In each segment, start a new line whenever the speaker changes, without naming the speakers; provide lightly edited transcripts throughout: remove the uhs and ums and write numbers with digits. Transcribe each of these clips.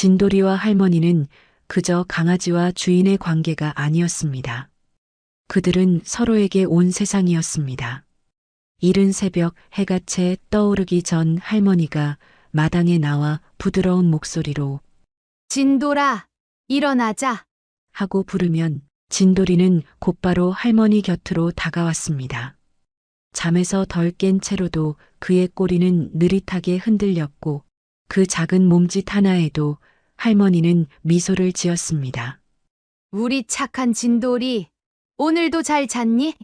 진돌이와 할머니는 그저 강아지와 주인의 관계가 아니었습니다. 그들은 서로에게 온 세상이었습니다. 이른 새벽 해가 채 떠오르기 전 할머니가 마당에 나와 부드러운 목소리로
진돌아, 일어나자.
하고 부르면 진돌이는 곧바로 할머니 곁으로 다가왔습니다. 잠에서 덜 깬 채로도 그의 꼬리는 느릿하게 흔들렸고 그 작은 몸짓 하나에도 할머니는 미소를 지었습니다.
우리 착한 진돌이, 오늘도 잘 잤니?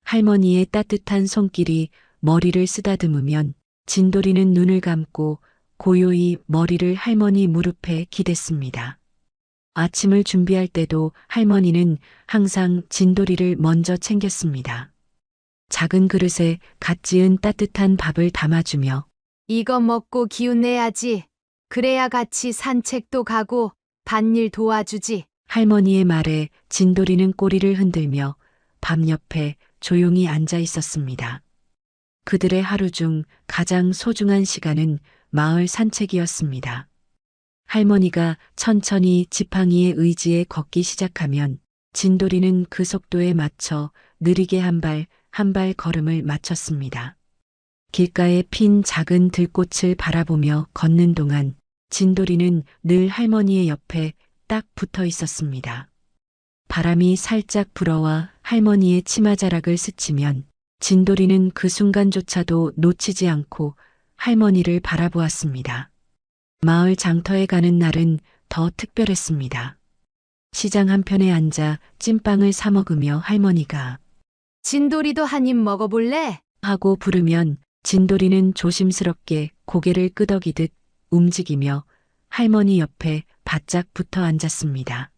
할머니의 따뜻한 손길이 머리를 쓰다듬으면 진돌이는 눈을 감고 고요히 머리를 할머니 무릎에 기댔습니다. 아침을 준비할 때도 할머니는 항상 진돌이를 먼저 챙겼습니다. 작은 그릇에 갓 지은 따뜻한 밥을 담아주며
이거 먹고 기운 내야지. 그래야 같이 산책도 가고 밭일 도와주지.
할머니의 말에 진돌이는 꼬리를 흔들며 밥 옆에 조용히 앉아 있었습니다. 그들의 하루 중 가장 소중한 시간은 마을 산책이었습니다. 할머니가 천천히 지팡이의 의지에 걷기 시작하면 진돌이는 그 속도에 맞춰 느리게 한 발 걸음을 맞췄습니다. 길가에 핀 작은 들꽃을 바라보며 걷는 동안 진돌이는 늘 할머니의 옆에 딱 붙어 있었습니다. 바람이 살짝 불어와 할머니의 치마자락을 스치면 진돌이는 그 순간조차도 놓치지 않고 할머니를 바라보았습니다. 마을 장터에 가는 날은 더 특별했습니다. 시장 한편에 앉아 찐빵을 사 먹으며 할머니가
진돌이도 한 입 먹어볼래?
하고 부르면 진돌이는 조심스럽게 고개를 끄덕이듯 움직이며 할머니 옆에 바짝 붙어 앉았습니다.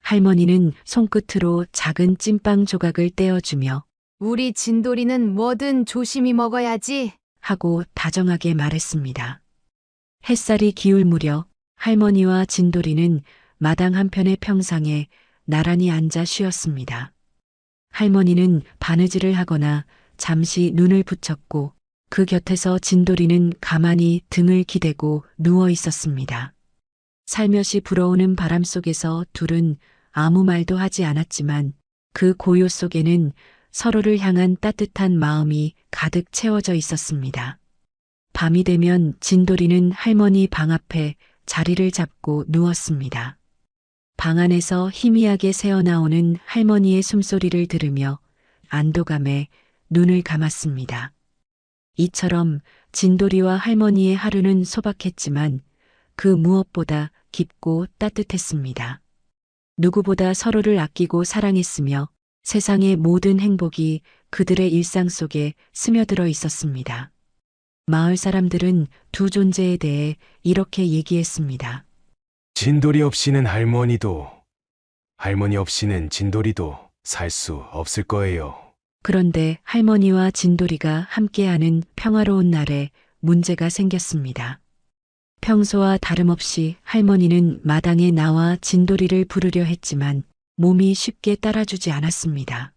할머니는 손끝으로 작은 찐빵 조각을 떼어주며
우리 진돌이는 뭐든 조심히 먹어야지.
하고 다정하게 말했습니다. 햇살이 기울 무렵 할머니와 진돌이는 마당 한편의 평상에 나란히 앉아 쉬었습니다. 할머니는 바느질을 하거나 잠시 눈을 붙였고 그 곁에서 진돌이는 가만히 등을 기대고 누워 있었습니다. 살며시 불어오는 바람 속에서 둘은 아무 말도 하지 않았지만 그 고요 속에는 서로를 향한 따뜻한 마음이 가득 채워져 있었습니다. 밤이 되면 진돌이는 할머니 방 앞에 자리를 잡고 누웠습니다. 방 안에서 희미하게 새어나오는 할머니의 숨소리를 들으며 안도감에 눈을 감았습니다. 이처럼 진돌이와 할머니의 하루는 소박했지만 그 무엇보다 깊고 따뜻했습니다. 누구보다 서로를 아끼고 사랑했으며 세상의 모든 행복이 그들의 일상 속에 스며들어 있었습니다. 마을 사람들은 두 존재에 대해 이렇게 얘기했습니다.
진돌이 없이는 할머니도, 할머니 없이는 진돌이도 살 수 없을 거예요.
그런데 할머니와 진돌이가 함께하는 평화로운 날에 문제가 생겼습니다. 평소와 다름없이 할머니는 마당에 나와 진돌이를 부르려 했지만 몸이 쉽게 따라주지 않았습니다.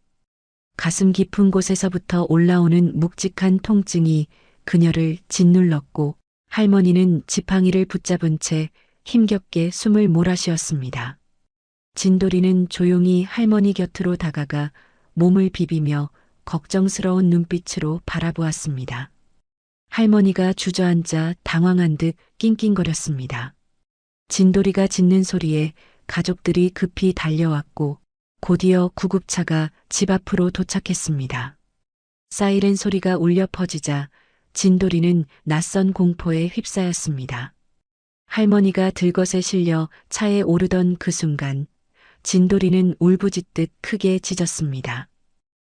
가슴 깊은 곳에서부터 올라오는 묵직한 통증이 그녀를 짓눌렀고 할머니는 지팡이를 붙잡은 채 힘겹게 숨을 몰아쉬었습니다. 진돌이는 조용히 할머니 곁으로 다가가 몸을 비비며 걱정스러운 눈빛으로 바라보았습니다. 할머니가 주저앉아 당황한 듯 낑낑거렸습니다. 진돌이가 짖는 소리에 가족들이 급히 달려왔고 곧이어 구급차가 집 앞으로 도착했습니다. 사이렌 소리가 울려 퍼지자 진돌이는 낯선 공포에 휩싸였습니다. 할머니가 들것에 실려 차에 오르던 그 순간 진돌이는 울부짖듯 크게 짖었습니다.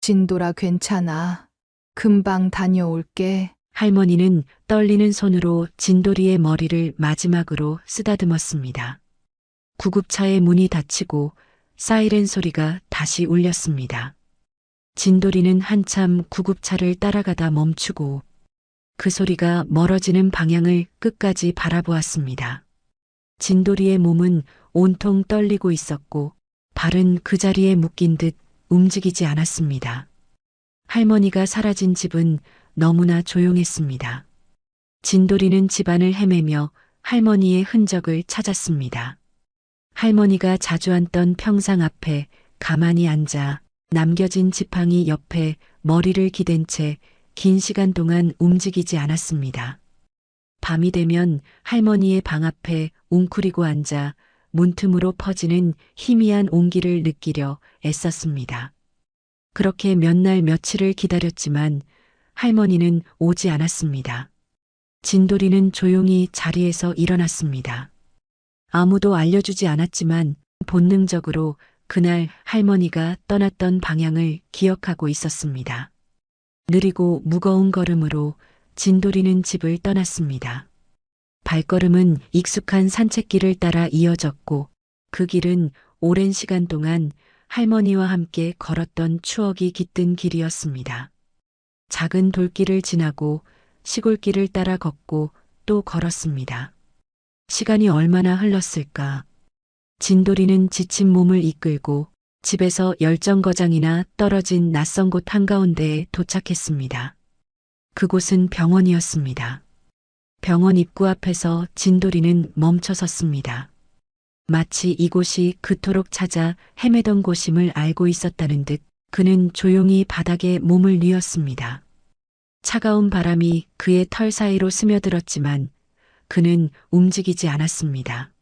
진돌아, 괜찮아. 금방 다녀올게.
할머니는 떨리는 손으로 진돌이의 머리를 마지막으로 쓰다듬었습니다. 구급차의 문이 닫히고 사이렌 소리가 다시 울렸습니다. 진돌이는 한참 구급차를 따라가다 멈추고 그 소리가 멀어지는 방향을 끝까지 바라보았습니다. 진돌이의 몸은 온통 떨리고 있었고 발은 그 자리에 묶인 듯 움직이지 않았습니다. 할머니가 사라진 집은 너무나 조용했습니다. 진돌이는 집안을 헤매며 할머니의 흔적을 찾았습니다. 할머니가 자주 앉던 평상 앞에 가만히 앉아 남겨진 지팡이 옆에 머리를 기댄 채 긴 시간 동안 움직이지 않았습니다. 밤이 되면 할머니의 방 앞에 웅크리고 앉아 문틈으로 퍼지는 희미한 온기를 느끼려 애썼습니다. 그렇게 몇 날 며칠을 기다렸지만 할머니는 오지 않았습니다. 진돌이는 조용히 자리에서 일어났습니다. 아무도 알려주지 않았지만 본능적으로 그날 할머니가 떠났던 방향을 기억하고 있었습니다. 느리고 무거운 걸음으로 진돌이는 집을 떠났습니다. 발걸음은 익숙한 산책길을 따라 이어졌고 그 길은 오랜 시간 동안 할머니와 함께 걸었던 추억이 깃든 길이었습니다. 작은 돌길을 지나고 시골길을 따라 걷고 또 걸었습니다. 시간이 얼마나 흘렀을까? 진돌이는 지친 몸을 이끌고 집에서 열정거장이나 떨어진 낯선 곳 한가운데에 도착했습니다. 그곳은 병원이었습니다. 병원 입구 앞에서 진돌이는 멈춰 섰습니다. 마치 이곳이 그토록 찾아 헤매던 곳임을 알고 있었다는 듯 그는 조용히 바닥에 몸을 뉘었습니다. 차가운 바람이 그의 털 사이로 스며들었지만 그는 움직이지 않았습니다.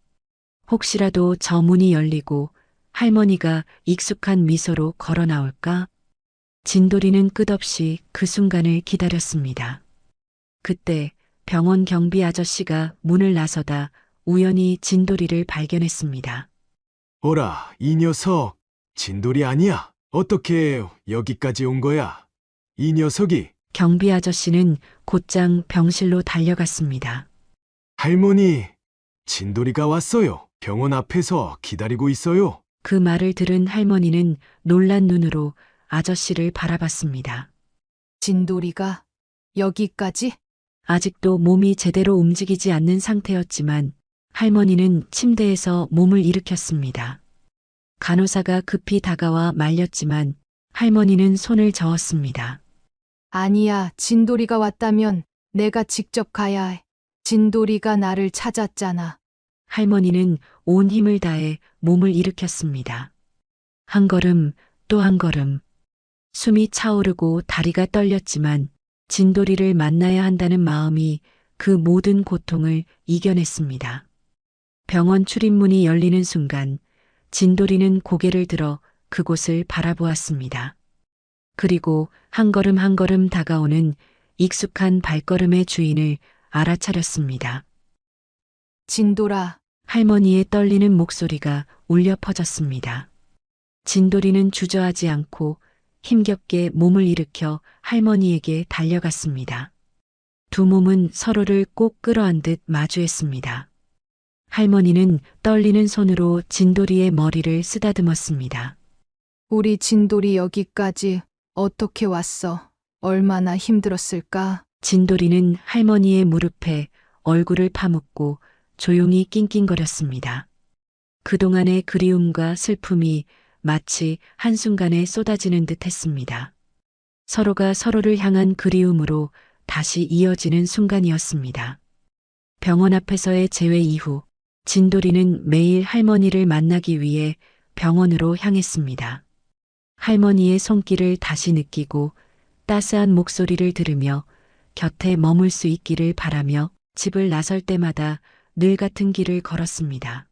혹시라도 저 문이 열리고 할머니가 익숙한 미소로 걸어 나올까? 진돌이는 끝없이 그 순간을 기다렸습니다. 그때 병원 경비 아저씨가 문을 나서다 우연히 진돌이를 발견했습니다.
오라, 이 녀석. 진돌이 아니야. 어떻게 여기까지 온 거야? 이 녀석이.
경비 아저씨는 곧장 병실로 달려갔습니다.
할머니, 진돌이가 왔어요. 병원 앞에서 기다리고 있어요.
그 말을 들은 할머니는 놀란 눈으로 아저씨를 바라봤습니다.
진돌이가 여기까지?
아직도 몸이 제대로 움직이지 않는 상태였지만 할머니는 침대에서 몸을 일으켰습니다. 간호사가 급히 다가와 말렸지만 할머니는 손을 저었습니다.
아니야, 진돌이가 왔다면 내가 직접 가야 해. 진돌이가 나를 찾았잖아.
할머니는 온 힘을 다해 몸을 일으켰습니다. 한 걸음, 또 한 걸음. 숨이 차오르고 다리가 떨렸지만 진돌이를 만나야 한다는 마음이 그 모든 고통을 이겨냈습니다. 병원 출입문이 열리는 순간 진돌이는 고개를 들어 그곳을 바라보았습니다. 그리고 한 걸음 한 걸음 다가오는 익숙한 발걸음의 주인을 알아차렸습니다.
진돌아,
할머니의 떨리는 목소리가 울려 퍼졌습니다. 진돌이는 주저하지 않고 힘겹게 몸을 일으켜 할머니에게 달려갔습니다. 두 몸은 서로를 꼭 끌어안듯 마주했습니다. 할머니는 떨리는 손으로 진돌이의 머리를 쓰다듬었습니다.
우리 진돌이 여기까지 어떻게 왔어? 얼마나 힘들었을까?
진돌이는 할머니의 무릎에 얼굴을 파묻고 조용히 낑낑거렸습니다. 그동안의 그리움과 슬픔이 마치 한순간에 쏟아지는 듯 했습니다. 서로가 서로를 향한 그리움으로 다시 이어지는 순간이었습니다. 병원 앞에서의 재회 이후 진돌이는 매일 할머니를 만나기 위해 병원으로 향했습니다. 할머니의 손길을 다시 느끼고 따스한 목소리를 들으며 곁에 머물 수 있기를 바라며 집을 나설 때마다 늘 같은 길을 걸었습니다.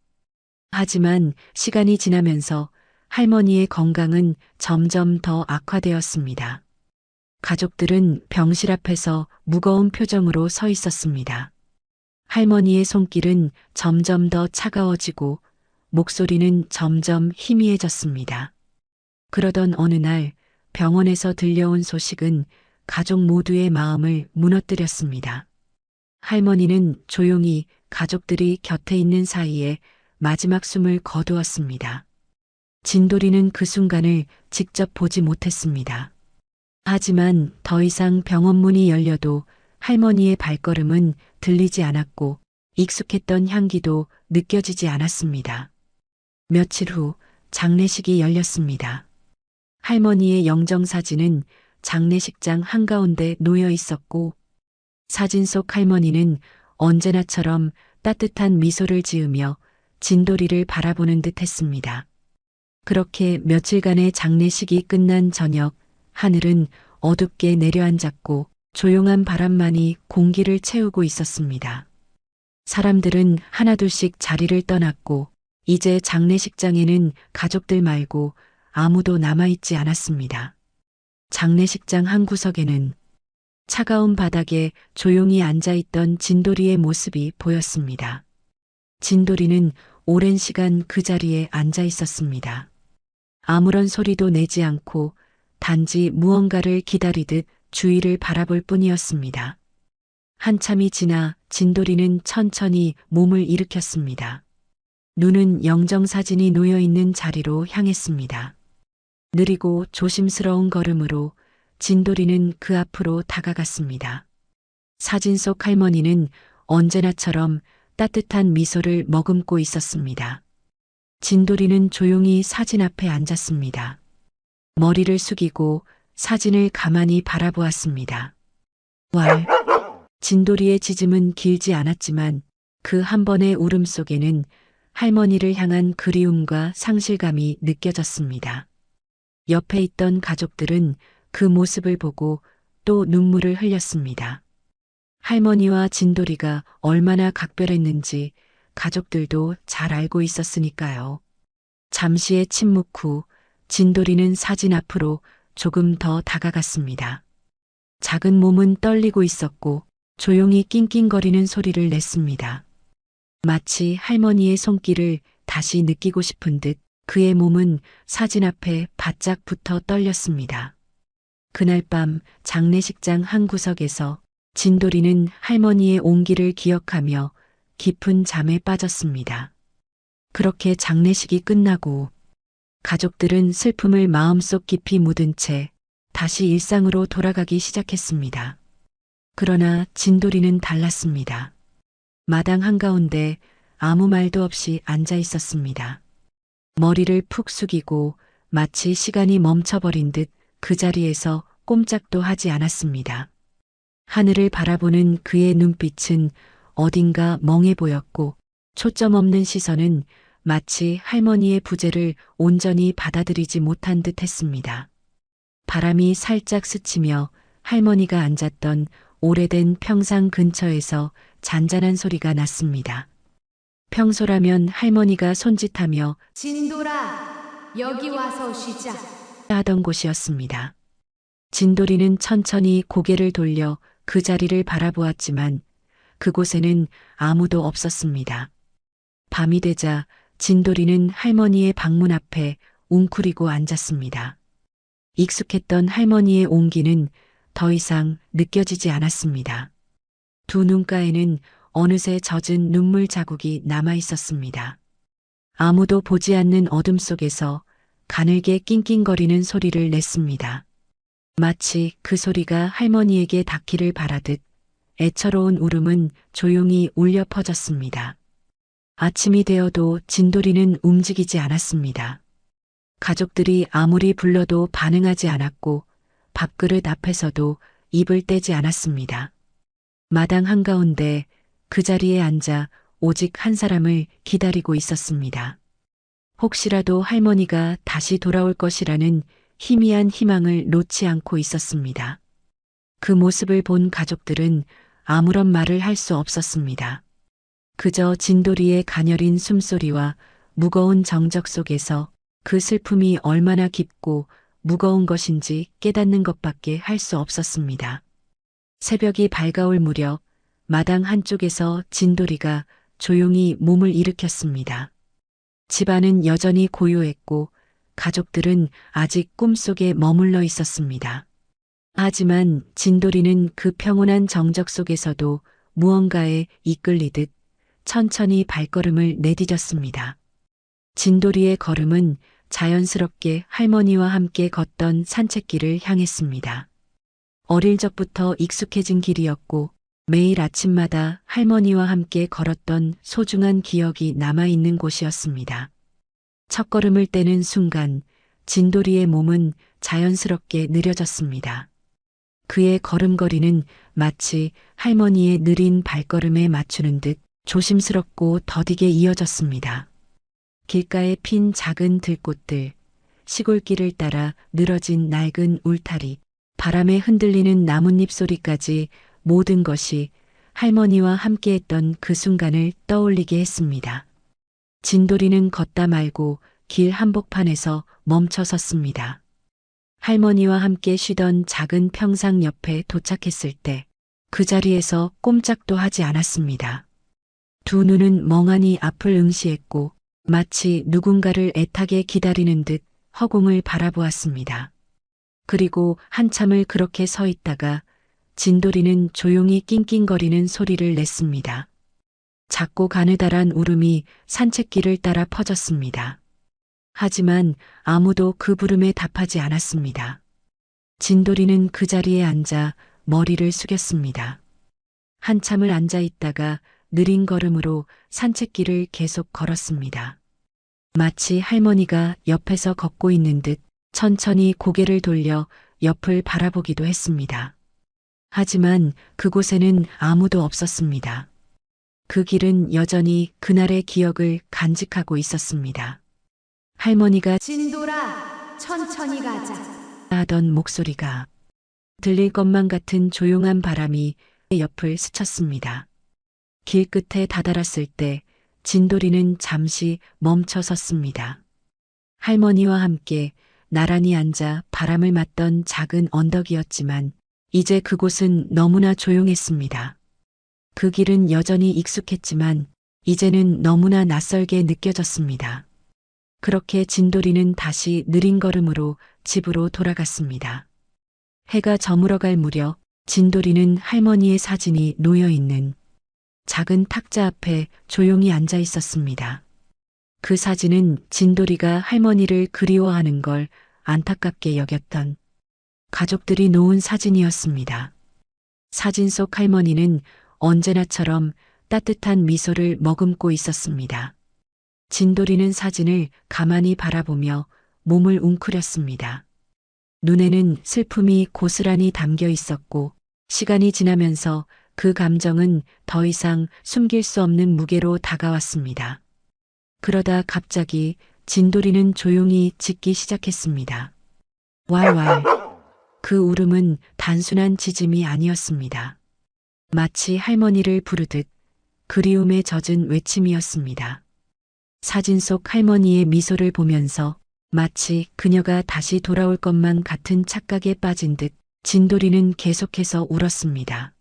하지만 시간이 지나면서 할머니의 건강은 점점 더 악화되었습니다. 가족들은 병실 앞에서 무거운 표정으로 서 있었습니다. 할머니의 손길은 점점 더 차가워지고 목소리는 점점 희미해졌습니다. 그러던 어느 날 병원에서 들려온 소식은 가족 모두의 마음을 무너뜨렸습니다. 할머니는 조용히 가족들이 곁에 있는 사이에 마지막 숨을 거두었습니다. 진돌이는 그 순간을 직접 보지 못했습니다. 하지만 더 이상 병원 문이 열려도 할머니의 발걸음은 들리지 않았고 익숙했던 향기도 느껴지지 않았습니다. 며칠 후 장례식이 열렸습니다. 할머니의 영정사진은 장례식장 한가운데 놓여 있었고 사진 속 할머니는 언제나처럼 따뜻한 미소를 지으며 진돌이를 바라보는 듯 했습니다. 그렇게 며칠간의 장례식이 끝난 저녁, 하늘은 어둡게 내려앉았고 조용한 바람만이 공기를 채우고 있었습니다. 사람들은 하나둘씩 자리를 떠났고 이제 장례식장에는 가족들 말고 아무도 남아있지 않았습니다. 장례식장 한 구석에는 차가운 바닥에 조용히 앉아있던 진돌이의 모습이 보였습니다. 진돌이는 오랜 시간 그 자리에 앉아 있었습니다. 아무런 소리도 내지 않고 단지 무언가를 기다리듯 주위를 바라볼 뿐이었습니다. 한참이 지나 진돌이는 천천히 몸을 일으켰습니다. 눈은 영정사진이 놓여있는 자리로 향했습니다. 느리고 조심스러운 걸음으로 진돌이는 그 앞으로 다가갔습니다. 사진 속 할머니는 언제나처럼 따뜻한 미소를 머금고 있었습니다. 진돌이는 조용히 사진 앞에 앉았습니다. 머리를 숙이고 사진을 가만히 바라보았습니다. 왈. 진돌이의 짖음은 길지 않았지만 그 한 번의 울음 속에는 할머니를 향한 그리움과 상실감이 느껴졌습니다. 옆에 있던 가족들은 그 모습을 보고 또 눈물을 흘렸습니다. 할머니와 진돌이가 얼마나 각별했는지 가족들도 잘 알고 있었으니까요. 잠시의 침묵 후 진돌이는 사진 앞으로 조금 더 다가갔습니다. 작은 몸은 떨리고 있었고 조용히 낑낑거리는 소리를 냈습니다. 마치 할머니의 손길을 다시 느끼고 싶은 듯 그의 몸은 사진 앞에 바짝 붙어 떨렸습니다. 그날 밤 장례식장 한 구석에서 진돌이는 할머니의 온기를 기억하며 깊은 잠에 빠졌습니다. 그렇게 장례식이 끝나고 가족들은 슬픔을 마음속 깊이 묻은 채 다시 일상으로 돌아가기 시작했습니다. 그러나 진돌이는 달랐습니다. 마당 한가운데 아무 말도 없이 앉아 있었습니다. 머리를 푹 숙이고 마치 시간이 멈춰버린 듯 그 자리에서 꼼짝도 하지 않았습니다. 하늘을 바라보는 그의 눈빛은 어딘가 멍해 보였고 초점 없는 시선은 마치 할머니의 부재를 온전히 받아들이지 못한 듯 했습니다. 바람이 살짝 스치며 할머니가 앉았던 오래된 평상 근처에서 잔잔한 소리가 났습니다. 평소라면 할머니가 손짓하며
진돌아, 여기 와서 쉬자.
하던 곳이었습니다. 진돌이는 천천히 고개를 돌려 그 자리를 바라보았지만 그곳에는 아무도 없었습니다. 밤이 되자 진돌이는 할머니의 방문 앞에 웅크리고 앉았습니다. 익숙했던 할머니의 온기는 더 이상 느껴지지 않았습니다. 두 눈가에는 어느새 젖은 눈물 자국이 남아 있었습니다. 아무도 보지 않는 어둠 속에서 가늘게 낑낑거리는 소리를 냈습니다. 마치 그 소리가 할머니에게 닿기를 바라듯 애처로운 울음은 조용히 울려 퍼졌습니다. 아침이 되어도 진돌이는 움직이지 않았습니다. 가족들이 아무리 불러도 반응하지 않았고 밥그릇 앞에서도 입을 떼지 않았습니다. 마당 한가운데 그 자리에 앉아 오직 한 사람을 기다리고 있었습니다. 혹시라도 할머니가 다시 돌아올 것이라는 희미한 희망을 놓지 않고 있었습니다. 그 모습을 본 가족들은 아무런 말을 할 수 없었습니다. 그저 진돌이의 가녀린 숨소리와 무거운 정적 속에서 그 슬픔이 얼마나 깊고 무거운 것인지 깨닫는 것밖에 할 수 없었습니다. 새벽이 밝아올 무렵 마당 한쪽에서 진돌이가 조용히 몸을 일으켰습니다. 집안은 여전히 고요했고 가족들은 아직 꿈속에 머물러 있었습니다. 하지만 진돌이는 그 평온한 정적 속에서도 무언가에 이끌리듯 천천히 발걸음을 내디뎠습니다. 진돌이의 걸음은 자연스럽게 할머니와 함께 걷던 산책길을 향했습니다. 어릴 적부터 익숙해진 길이었고 매일 아침마다 할머니와 함께 걸었던 소중한 기억이 남아있는 곳이었습니다. 첫걸음을 떼는 순간 진돌이의 몸은 자연스럽게 느려졌습니다. 그의 걸음걸이는 마치 할머니의 느린 발걸음에 맞추는 듯 조심스럽고 더디게 이어졌습니다. 길가에 핀 작은 들꽃들, 시골길을 따라 늘어진 낡은 울타리, 바람에 흔들리는 나뭇잎 소리까지 모든 것이 할머니와 함께했던 그 순간을 떠올리게 했습니다. 진돌이는 걷다 말고 길 한복판에서 멈춰 섰습니다. 할머니와 함께 쉬던 작은 평상 옆에 도착했을 때 그 자리에서 꼼짝도 하지 않았습니다. 두 눈은 멍하니 앞을 응시했고 마치 누군가를 애타게 기다리는 듯 허공을 바라보았습니다. 그리고 한참을 그렇게 서 있다가 진돌이는 조용히 낑낑거리는 소리를 냈습니다. 작고 가느다란 울음이 산책길을 따라 퍼졌습니다. 하지만 아무도 그 부름에 답하지 않았습니다. 진돌이는 그 자리에 앉아 머리를 숙였습니다. 한참을 앉아 있다가 느린 걸음으로 산책길을 계속 걸었습니다. 마치 할머니가 옆에서 걷고 있는 듯 천천히 고개를 돌려 옆을 바라보기도 했습니다. 하지만 그곳에는 아무도 없었습니다. 그 길은 여전히 그날의 기억을 간직하고 있었습니다. 할머니가
진돌아, 천천히 가자.
하던 목소리가 들릴 것만 같은 조용한 바람이 옆을 스쳤습니다. 길 끝에 다다랐을 때 진돌이는 잠시 멈춰 섰습니다. 할머니와 함께 나란히 앉아 바람을 맞던 작은 언덕이었지만 이제 그곳은 너무나 조용했습니다. 그 길은 여전히 익숙했지만 이제는 너무나 낯설게 느껴졌습니다. 그렇게 진돌이는 다시 느린 걸음으로 집으로 돌아갔습니다. 해가 저물어갈 무렵 진돌이는 할머니의 사진이 놓여 있는 작은 탁자 앞에 조용히 앉아 있었습니다. 그 사진은 진돌이가 할머니를 그리워하는 걸 안타깝게 여겼던 가족들이 놓은 사진이었습니다. 사진 속 할머니는 언제나처럼 따뜻한 미소를 머금고 있었습니다. 진돌이는 사진을 가만히 바라보며 몸을 웅크렸습니다. 눈에는 슬픔이 고스란히 담겨 있었고 시간이 지나면서 그 감정은 더 이상 숨길 수 없는 무게로 다가왔습니다. 그러다 갑자기 진돌이는 조용히 짖기 시작했습니다. 왈왈. 그 울음은 단순한 짖음이 아니었습니다. 마치 할머니를 부르듯 그리움에 젖은 외침이었습니다. 사진 속 할머니의 미소를 보면서 마치 그녀가 다시 돌아올 것만 같은 착각에 빠진 듯 진돌이는 계속해서 울었습니다.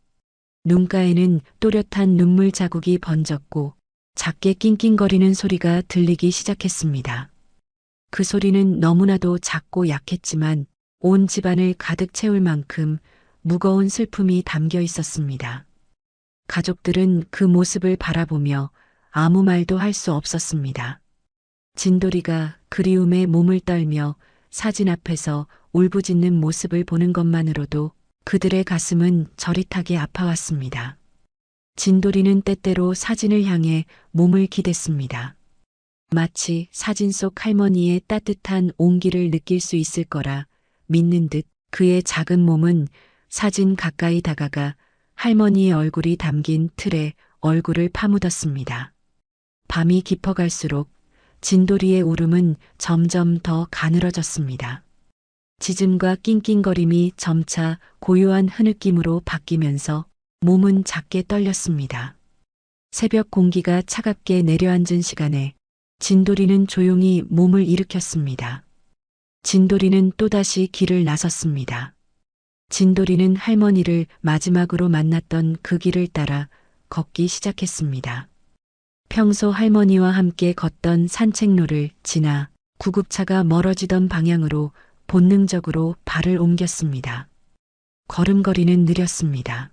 눈가에는 또렷한 눈물 자국이 번졌고 작게 낑낑거리는 소리가 들리기 시작했습니다. 그 소리는 너무나도 작고 약했지만 온 집안을 가득 채울 만큼 무거운 슬픔이 담겨 있었습니다. 가족들은 그 모습을 바라보며 아무 말도 할 수 없었습니다. 진돌이가 그리움에 몸을 떨며 사진 앞에서 울부짖는 모습을 보는 것만으로도 그들의 가슴은 저릿하게 아파왔습니다. 진돌이는 때때로 사진을 향해 몸을 기댔습니다. 마치 사진 속 할머니의 따뜻한 온기를 느낄 수 있을 거라 믿는 듯 그의 작은 몸은 사진 가까이 다가가 할머니의 얼굴이 담긴 틀에 얼굴을 파묻었습니다. 밤이 깊어갈수록 진돌이의 울음은 점점 더 가늘어졌습니다. 짖음과 낑낑거림이 점차 고요한 흐느낌으로 바뀌면서 몸은 작게 떨렸습니다. 새벽 공기가 차갑게 내려앉은 시간에 진돌이는 조용히 몸을 일으켰습니다. 진돌이는 또다시 길을 나섰습니다. 진돌이는 할머니를 마지막으로 만났던 그 길을 따라 걷기 시작했습니다. 평소 할머니와 함께 걷던 산책로를 지나 구급차가 멀어지던 방향으로 본능적으로 발을 옮겼습니다. 걸음걸이는 느렸습니다.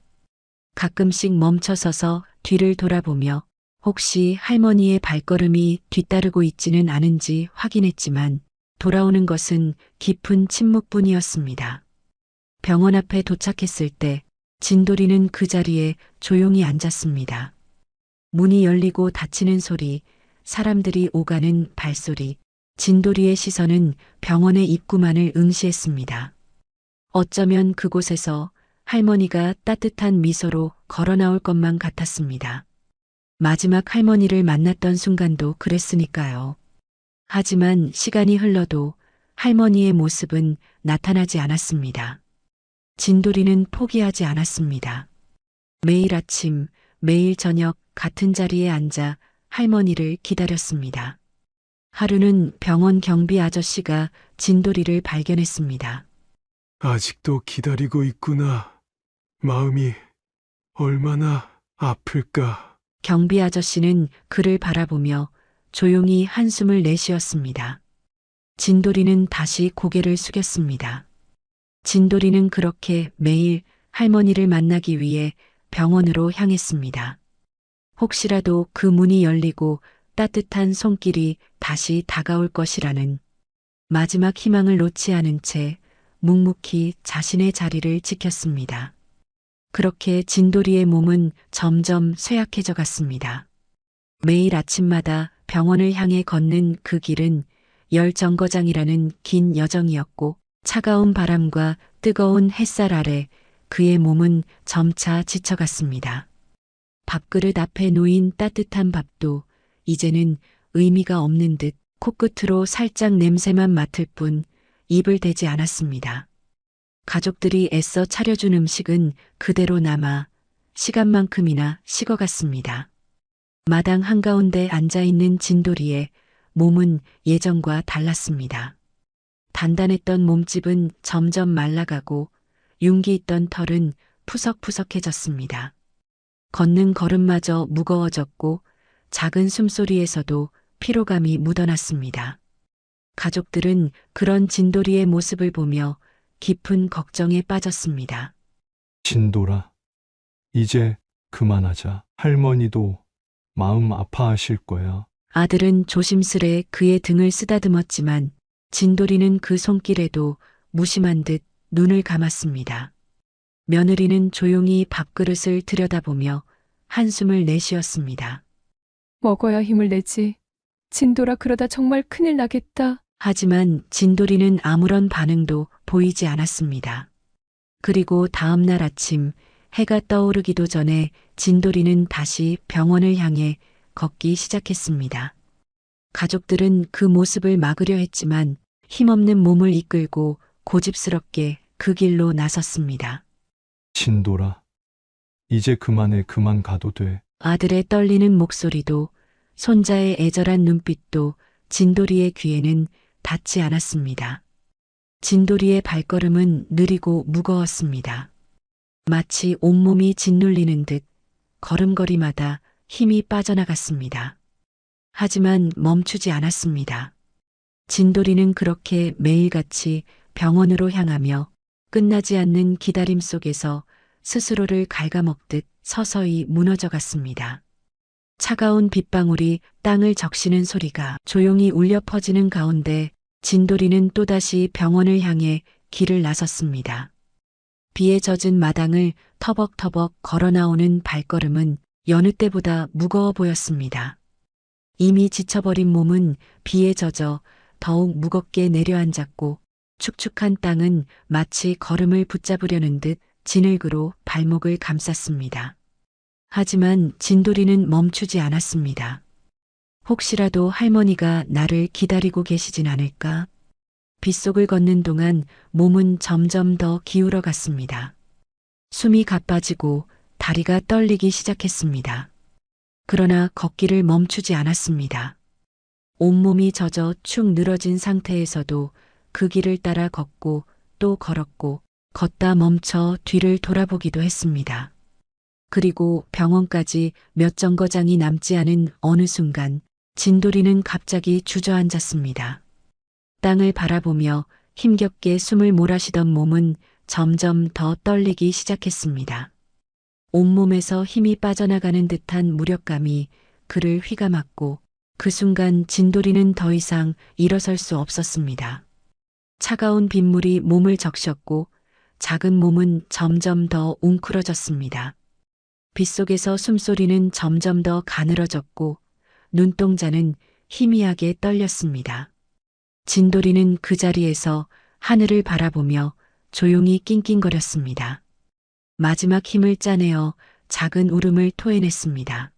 가끔씩 멈춰서서 뒤를 돌아보며 혹시 할머니의 발걸음이 뒤따르고 있지는 않은지 확인했지만 돌아오는 것은 깊은 침묵뿐이었습니다. 병원 앞에 도착했을 때 진돌이는 그 자리에 조용히 앉았습니다. 문이 열리고 닫히는 소리, 사람들이 오가는 발소리, 진돌이의 시선은 병원의 입구만을 응시했습니다. 어쩌면 그곳에서 할머니가 따뜻한 미소로 걸어 나올 것만 같았습니다. 마지막 할머니를 만났던 순간도 그랬으니까요. 하지만 시간이 흘러도 할머니의 모습은 나타나지 않았습니다. 진돌이는 포기하지 않았습니다. 매일 아침, 매일 저녁 같은 자리에 앉아 할머니를 기다렸습니다. 하루는 병원 경비 아저씨가 진돌이를 발견했습니다.
아직도 기다리고 있구나. 마음이 얼마나 아플까.
경비 아저씨는 그를 바라보며 조용히 한숨을 내쉬었습니다. 진돌이는 다시 고개를 숙였습니다. 진돌이는 그렇게 매일 할머니를 만나기 위해 병원으로 향했습니다. 혹시라도 그 문이 열리고 따뜻한 손길이 다시 다가올 것이라는 마지막 희망을 놓지 않은 채 묵묵히 자신의 자리를 지켰습니다. 그렇게 진돌이의 몸은 점점 쇠약해져 갔습니다. 매일 아침마다 병원을 향해 걷는 그 길은 열 정거장이라는 긴 여정이었고 차가운 바람과 뜨거운 햇살 아래 그의 몸은 점차 지쳐갔습니다. 밥그릇 앞에 놓인 따뜻한 밥도 이제는 의미가 없는 듯 코끝으로 살짝 냄새만 맡을 뿐 입을 대지 않았습니다. 가족들이 애써 차려준 음식은 그대로 남아 시간만큼이나 식어갔습니다. 마당 한가운데 앉아있는 진돌이의 몸은 예전과 달랐습니다. 단단했던 몸집은 점점 말라가고 윤기 있던 털은 푸석푸석해졌습니다. 걷는 걸음마저 무거워졌고 작은 숨소리에서도 피로감이 묻어났습니다. 가족들은 그런 진돌이의 모습을 보며 깊은 걱정에 빠졌습니다.
진돌아, 이제 그만하자. 할머니도 마음 아파하실 거야.
아들은 조심스레 그의 등을 쓰다듬었지만 진돌이는 그 손길에도 무심한 듯 눈을 감았습니다. 며느리는 조용히 밥그릇을 들여다보며 한숨을 내쉬었습니다.
먹어야 힘을 내지. 진돌아, 그러다 정말 큰일 나겠다.
하지만 진돌이는 아무런 반응도 보이지 않았습니다. 그리고 다음 날 아침 해가 떠오르기도 전에 진돌이는 다시 병원을 향해 걷기 시작했습니다. 가족들은 그 모습을 막으려 했지만 힘없는 몸을 이끌고 고집스럽게 그 길로 나섰습니다.
진돌아, 이제 그만해. 그만 가도 돼.
아들의 떨리는 목소리도 손자의 애절한 눈빛도 진돌이의 귀에는 닿지 않았습니다. 진돌이의 발걸음은 느리고 무거웠습니다. 마치 온몸이 짓눌리는 듯 걸음걸이마다 힘이 빠져나갔습니다. 하지만 멈추지 않았습니다. 진돌이는 그렇게 매일같이 병원으로 향하며 끝나지 않는 기다림 속에서 스스로를 갉아먹듯 서서히 무너져 갔습니다. 차가운 빗방울이 땅을 적시는 소리가 조용히 울려 퍼지는 가운데 진돌이는 또다시 병원을 향해 길을 나섰습니다. 비에 젖은 마당을 터벅터벅 걸어 나오는 발걸음은 여느 때보다 무거워 보였습니다. 이미 지쳐버린 몸은 비에 젖어 더욱 무겁게 내려앉았고 축축한 땅은 마치 걸음을 붙잡으려는 듯 진흙으로 발목을 감쌌습니다. 하지만 진돌이는 멈추지 않았습니다. 혹시라도 할머니가 나를 기다리고 계시진 않을까? 빗속을 걷는 동안 몸은 점점 더 기울어 갔습니다. 숨이 가빠지고 다리가 떨리기 시작했습니다. 그러나 걷기를 멈추지 않았습니다. 온몸이 젖어 축 늘어진 상태에서도 그 길을 따라 걷고 또 걸었고 걷다 멈춰 뒤를 돌아보기도 했습니다. 그리고 병원까지 몇 정거장이 남지 않은 어느 순간 진돌이는 갑자기 주저앉았습니다. 땅을 바라보며 힘겹게 숨을 몰아쉬던 몸은 점점 더 떨리기 시작했습니다. 온몸에서 힘이 빠져나가는 듯한 무력감이 그를 휘감았고 그 순간 진돌이는 더 이상 일어설 수 없었습니다. 차가운 빗물이 몸을 적셨고 작은 몸은 점점 더 웅크러졌습니다. 빗속에서 숨소리는 점점 더 가늘어졌고 눈동자는 희미하게 떨렸습니다. 진돌이는 그 자리에서 하늘을 바라보며 조용히 낑낑거렸습니다. 마지막 힘을 짜내어 작은 울음을 토해냈습니다.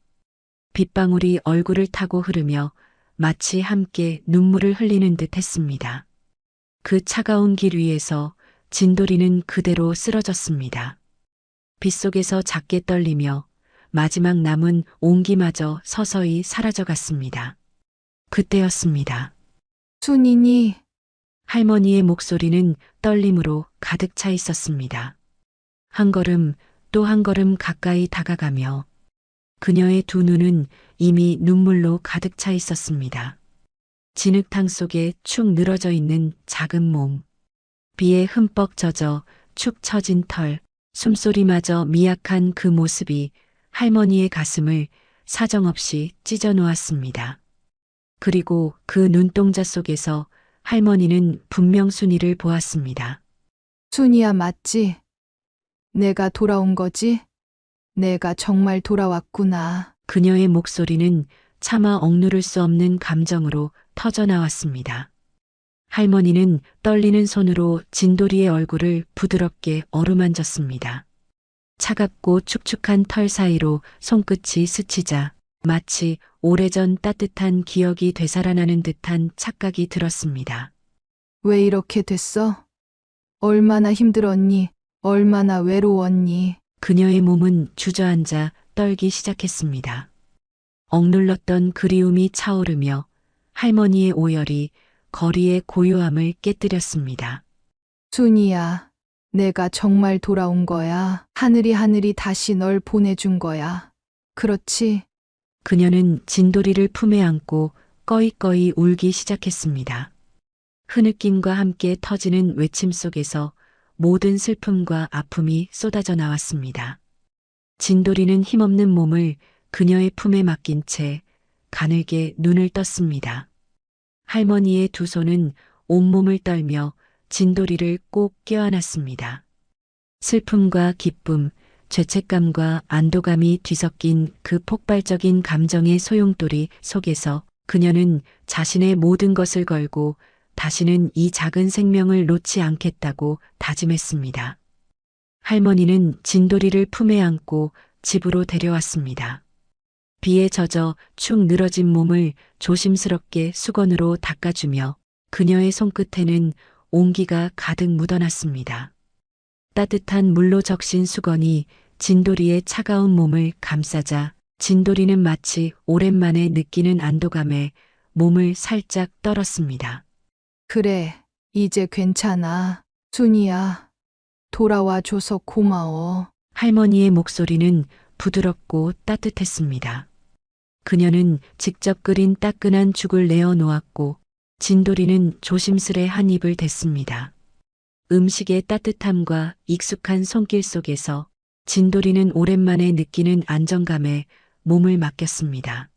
빗방울이 얼굴을 타고 흐르며 마치 함께 눈물을 흘리는 듯 했습니다. 그 차가운 길 위에서 진돌이는 그대로 쓰러졌습니다. 빗속에서 작게 떨리며 마지막 남은 온기마저 서서히 사라져갔습니다. 그때였습니다.
순이니,
할머니의 목소리는 떨림으로 가득 차 있었습니다. 한 걸음 또 한 걸음 가까이 다가가며 그녀의 두 눈은 이미 눈물로 가득 차 있었습니다. 진흙탕 속에 축 늘어져 있는 작은 몸, 비에 흠뻑 젖어 축 처진 털, 숨소리마저 미약한 그 모습이 할머니의 가슴을 사정없이 찢어 놓았습니다. 그리고 그 눈동자 속에서 할머니는 분명 순이를 보았습니다.
순이야 맞지? 내가 돌아온 거지? 내가 정말 돌아왔구나.
그녀의 목소리는 차마 억누를 수 없는 감정으로 터져 나왔습니다. 할머니는 떨리는 손으로 진돌이의 얼굴을 부드럽게 어루만졌습니다. 차갑고 축축한 털 사이로 손끝이 스치자 마치 오래전 따뜻한 기억이 되살아나는 듯한 착각이 들었습니다.
왜 이렇게 됐어? 얼마나 힘들었니? 얼마나 외로웠니?
그녀의 몸은 주저앉아 떨기 시작했습니다. 억눌렀던 그리움이 차오르며 할머니의 오열이 거리의 고요함을 깨뜨렸습니다.
순이야, 내가 정말 돌아온 거야. 하늘이 다시 널 보내준 거야. 그렇지?
그녀는 진돌이를 품에 안고 꺼이꺼이 울기 시작했습니다. 흐느낌과 함께 터지는 외침 속에서 모든 슬픔과 아픔이 쏟아져 나왔습니다. 진돌이는 힘없는 몸을 그녀의 품에 맡긴 채 가늘게 눈을 떴습니다. 할머니의 두 손은 온몸을 떨며 진돌이를 꼭 껴안았습니다. 슬픔과 기쁨, 죄책감과 안도감이 뒤섞인 그 폭발적인 감정의 소용돌이 속에서 그녀는 자신의 모든 것을 걸고 다시는 이 작은 생명을 놓지 않겠다고 다짐했습니다. 할머니는 진돌이를 품에 안고 집으로 데려왔습니다. 비에 젖어 축 늘어진 몸을 조심스럽게 수건으로 닦아주며 그녀의 손끝에는 온기가 가득 묻어났습니다. 따뜻한 물로 적신 수건이 진돌이의 차가운 몸을 감싸자 진돌이는 마치 오랜만에 느끼는 안도감에 몸을 살짝 떨었습니다.
그래, 이제 괜찮아. 순이야, 돌아와줘서 고마워.
할머니의 목소리는 부드럽고 따뜻했습니다. 그녀는 직접 끓인 따끈한 죽을 내어 놓았고 진돌이는 조심스레 한 입을 댔습니다. 음식의 따뜻함과 익숙한 손길 속에서 진돌이는 오랜만에 느끼는 안정감에 몸을 맡겼습니다.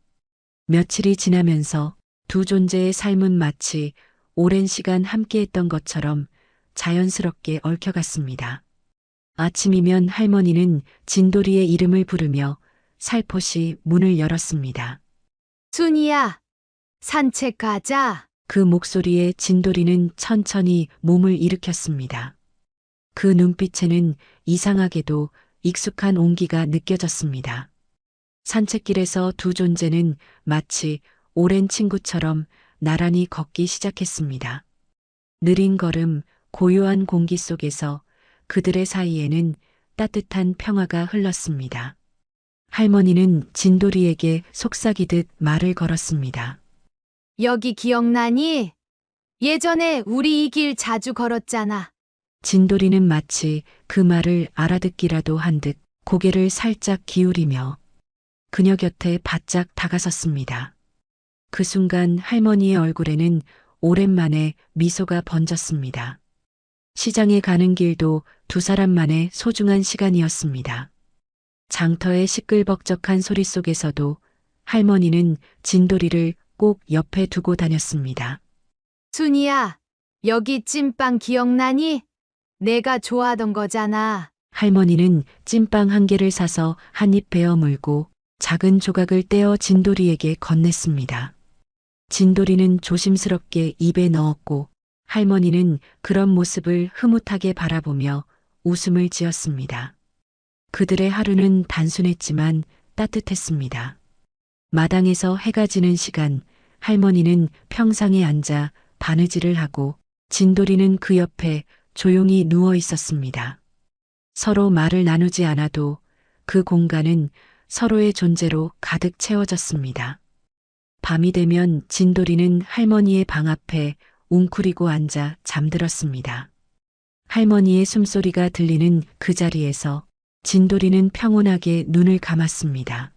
며칠이 지나면서 두 존재의 삶은 마치 오랜 시간 함께했던 것처럼 자연스럽게 얽혀갔습니다. 아침이면 할머니는 진돌이의 이름을 부르며 살포시 문을 열었습니다.
순이야, 산책 가자.
그 목소리에 진돌이는 천천히 몸을 일으켰습니다. 그 눈빛에는 이상하게도 익숙한 온기가 느껴졌습니다. 산책길에서 두 존재는 마치 오랜 친구처럼 나란히 걷기 시작했습니다. 느린 걸음, 고요한 공기 속에서 그들의 사이에는 따뜻한 평화가 흘렀습니다. 할머니는 진돌이에게 속삭이듯 말을 걸었습니다.
여기 기억나니? 예전에 우리 이 길 자주 걸었잖아.
진돌이는 마치 그 말을 알아듣기라도 한 듯 고개를 살짝 기울이며 그녀 곁에 바짝 다가섰습니다. 그 순간 할머니의 얼굴에는 오랜만에 미소가 번졌습니다. 시장에 가는 길도 두 사람만의 소중한 시간이었습니다. 장터의 시끌벅적한 소리 속에서도 할머니는 진돌이를 꼭 옆에 두고 다녔습니다.
순이야, 여기 찐빵 기억나니? 내가 좋아하던 거잖아.
할머니는 찐빵 한 개를 사서 한 입 베어 물고 작은 조각을 떼어 진돌이에게 건넸습니다. 진돌이는 조심스럽게 입에 넣었고 할머니는 그런 모습을 흐뭇하게 바라보며 웃음을 지었습니다. 그들의 하루는 단순했지만 따뜻했습니다. 마당에서 해가 지는 시간 할머니는 평상에 앉아 바느질을 하고 진돌이는 그 옆에 조용히 누워 있었습니다. 서로 말을 나누지 않아도 그 공간은 서로의 존재로 가득 채워졌습니다. 밤이 되면 진돌이는 할머니의 방 앞에 웅크리고 앉아 잠들었습니다. 할머니의 숨소리가 들리는 그 자리에서 진돌이는 평온하게 눈을 감았습니다.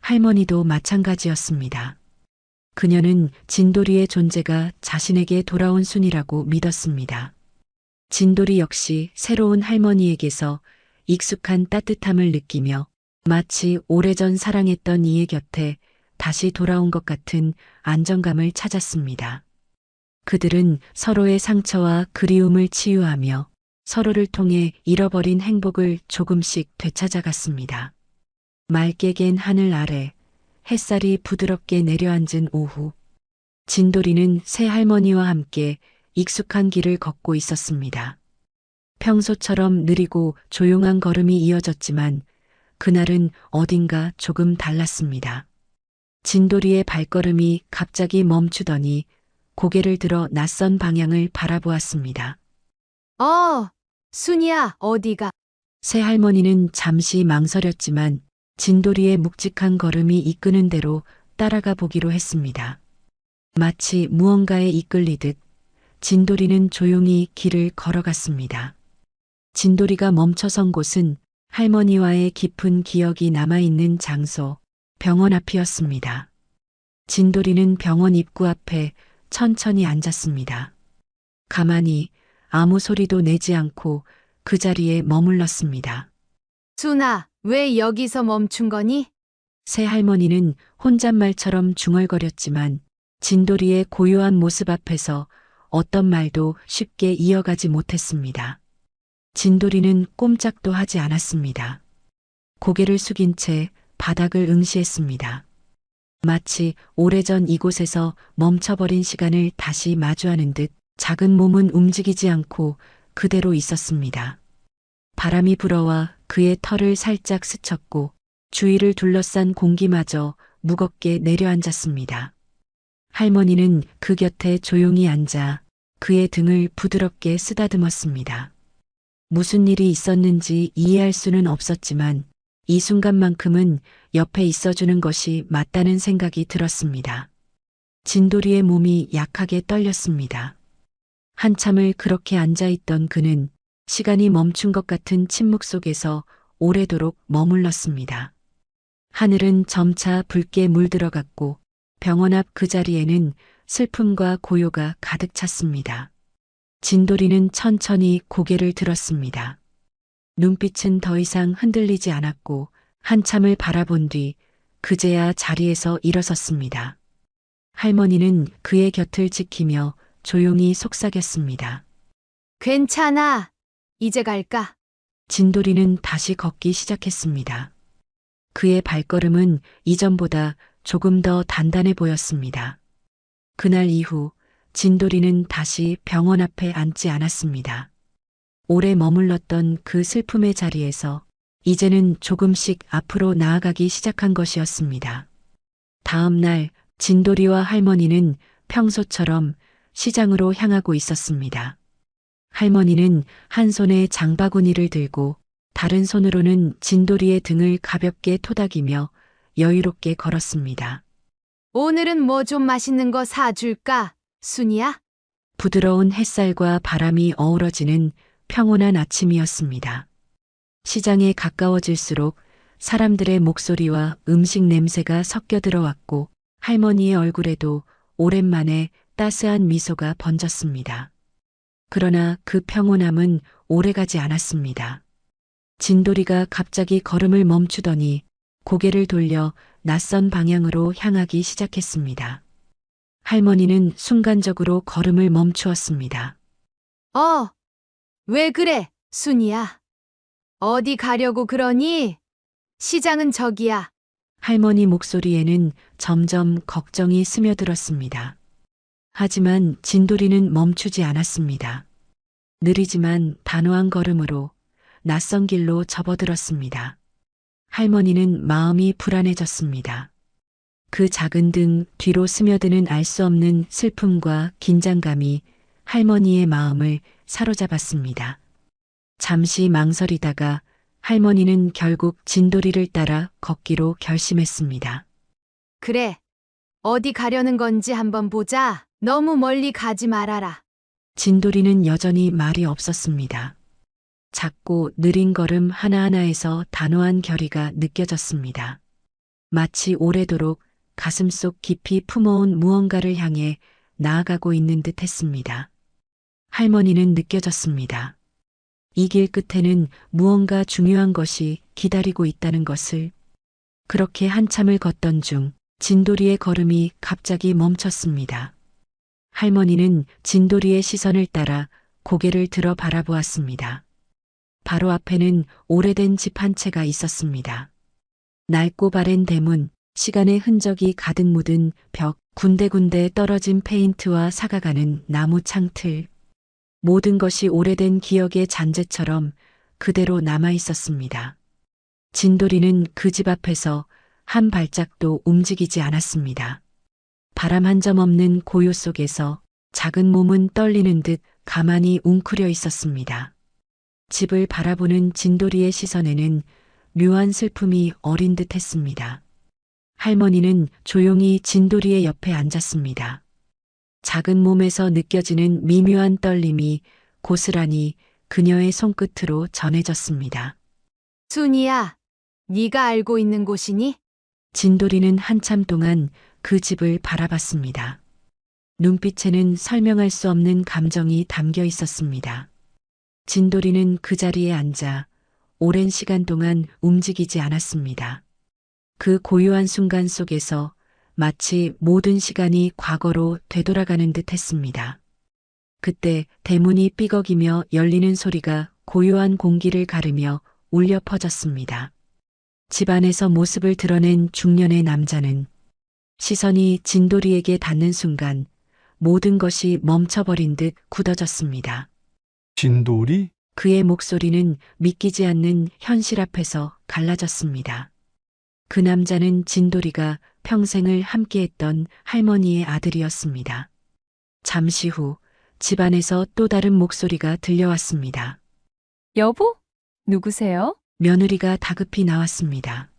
할머니도 마찬가지였습니다. 그녀는 진돌이의 존재가 자신에게 돌아온 순이라고 믿었습니다. 진돌이 역시 새로운 할머니에게서 익숙한 따뜻함을 느끼며 마치 오래전 사랑했던 이의 곁에 다시 돌아온 것 같은 안정감을 찾았습니다. 그들은 서로의 상처와 그리움을 치유하며 서로를 통해 잃어버린 행복을 조금씩 되찾아갔습니다. 맑게 갠 하늘 아래 햇살이 부드럽게 내려앉은 오후, 진돌이는 새 할머니와 함께 익숙한 길을 걷고 있었습니다. 평소처럼 느리고 조용한 걸음이 이어졌지만 그날은 어딘가 조금 달랐습니다. 진돌이의 발걸음이 갑자기 멈추더니 고개를 들어 낯선 방향을 바라보았습니다.
순이야, 어디가?
새 할머니는 잠시 망설였지만 진돌이의 묵직한 걸음이 이끄는 대로 따라가 보기로 했습니다. 마치 무언가에 이끌리듯 진돌이는 조용히 길을 걸어갔습니다. 진돌이가 멈춰선 곳은 할머니와의 깊은 기억이 남아있는 장소, 병원 앞이었습니다. 진돌이는 병원 입구 앞에 천천히 앉았습니다. 가만히 아무 소리도 내지 않고 그 자리에 머물렀습니다.
순아, 왜 여기서 멈춘 거니?
새 할머니는 혼잣말처럼 중얼거렸지만 진돌이의 고요한 모습 앞에서 어떤 말도 쉽게 이어가지 못했습니다. 진돌이는 꼼짝도 하지 않았습니다. 고개를 숙인 채 바닥을 응시했습니다. 마치 오래전 이곳에서 멈춰버린 시간을 다시 마주하는 듯 작은 몸은 움직이지 않고 그대로 있었습니다. 바람이 불어와 그의 털을 살짝 스쳤고 주위를 둘러싼 공기마저 무겁게 내려앉았습니다. 할머니는 그 곁에 조용히 앉아 그의 등을 부드럽게 쓰다듬었습니다. 무슨 일이 있었는지 이해할 수는 없었지만 이 순간만큼은 옆에 있어주는 것이 맞다는 생각이 들었습니다. 진돌이의 몸이 약하게 떨렸습니다. 한참을 그렇게 앉아있던 그는 시간이 멈춘 것 같은 침묵 속에서 오래도록 머물렀습니다. 하늘은 점차 붉게 물들어갔고 병원 앞 그 자리에는 슬픔과 고요가 가득 찼습니다. 진돌이는 천천히 고개를 들었습니다. 눈빛은 더 이상 흔들리지 않았고 한참을 바라본 뒤 그제야 자리에서 일어섰습니다. 할머니는 그의 곁을 지키며 조용히 속삭였습니다.
괜찮아. 이제 갈까?
진돌이는 다시 걷기 시작했습니다. 그의 발걸음은 이전보다 조금 더 단단해 보였습니다. 그날 이후 진돌이는 다시 병원 앞에 앉지 않았습니다. 오래 머물렀던 그 슬픔의 자리에서 이제는 조금씩 앞으로 나아가기 시작한 것이었습니다. 다음 날 진돌이와 할머니는 평소처럼 시장으로 향하고 있었습니다. 할머니는 한 손에 장바구니를 들고 다른 손으로는 진돌이의 등을 가볍게 토닥이며 여유롭게 걸었습니다.
오늘은 뭐 좀 맛있는 거 사줄까? 순이야?
부드러운 햇살과 바람이 어우러지는 평온한 아침이었습니다. 시장에 가까워질수록 사람들의 목소리와 음식 냄새가 섞여 들어왔고 할머니의 얼굴에도 오랜만에 따스한 미소가 번졌습니다. 그러나 그 평온함은 오래가지 않았습니다. 진돌이가 갑자기 걸음을 멈추더니 고개를 돌려 낯선 방향으로 향하기 시작했습니다. 할머니는 순간적으로 걸음을 멈추었습니다.
왜 그래, 순이야? 어디 가려고 그러니? 시장은 저기야.
할머니 목소리에는 점점 걱정이 스며들었습니다. 하지만 진돌이는 멈추지 않았습니다. 느리지만 단호한 걸음으로 낯선 길로 접어들었습니다. 할머니는 마음이 불안해졌습니다. 그 작은 등 뒤로 스며드는 알 수 없는 슬픔과 긴장감이 할머니의 마음을 사로잡았습니다. 잠시 망설이다가 할머니는 결국 진돌이를 따라 걷기로 결심했습니다.
그래. 어디 가려는 건지 한번 보자. 너무 멀리 가지 말아라.
진돌이는 여전히 말이 없었습니다. 작고 느린 걸음 하나하나에서 단호한 결의가 느껴졌습니다. 마치 오래도록 가슴속 깊이 품어온 무언가를 향해 나아가고 있는 듯 했습니다. 할머니는 느껴졌습니다. 이 길 끝에는 무언가 중요한 것이 기다리고 있다는 것을. 그렇게 한참을 걷던 중 진돌이의 걸음이 갑자기 멈췄습니다. 할머니는 진돌이의 시선을 따라 고개를 들어 바라보았습니다. 바로 앞에는 오래된 집 한 채가 있었습니다. 낡고 바랜 대문, 시간의 흔적이 가득 묻은 벽, 군데군데 떨어진 페인트와 사가가는 나무 창틀. 모든 것이 오래된 기억의 잔재처럼 그대로 남아 있었습니다. 진돌이는 그 집 앞에서 한 발짝도 움직이지 않았습니다. 바람 한 점 없는 고요 속에서 작은 몸은 떨리는 듯 가만히 웅크려 있었습니다. 집을 바라보는 진돌이의 시선에는 묘한 슬픔이 어린 듯 했습니다. 할머니는 조용히 진돌이의 옆에 앉았습니다. 작은 몸에서 느껴지는 미묘한 떨림이 고스란히 그녀의 손끝으로 전해졌습니다.
순이야, 네가 알고 있는 곳이니?
진돌이는 한참 동안 그 집을 바라봤습니다. 눈빛에는 설명할 수 없는 감정이 담겨 있었습니다. 진돌이는 그 자리에 앉아 오랜 시간 동안 움직이지 않았습니다. 그 고요한 순간 속에서 마치 모든 시간이 과거로 되돌아가는 듯 했습니다. 그때 대문이 삐걱이며 열리는 소리가 고요한 공기를 가르며 울려 퍼졌습니다. 집 안에서 모습을 드러낸 중년의 남자는 시선이 진돌이에게 닿는 순간 모든 것이 멈춰버린 듯 굳어졌습니다.
진돌이?
그의 목소리는 믿기지 않는 현실 앞에서 갈라졌습니다. 그 남자는 진돌이가 평생을 함께했던 할머니의 아들이었습니다. 잠시 후 집안에서 또 다른 목소리가 들려왔습니다.
여보? 누구세요?
며느리가 다급히 나왔습니다.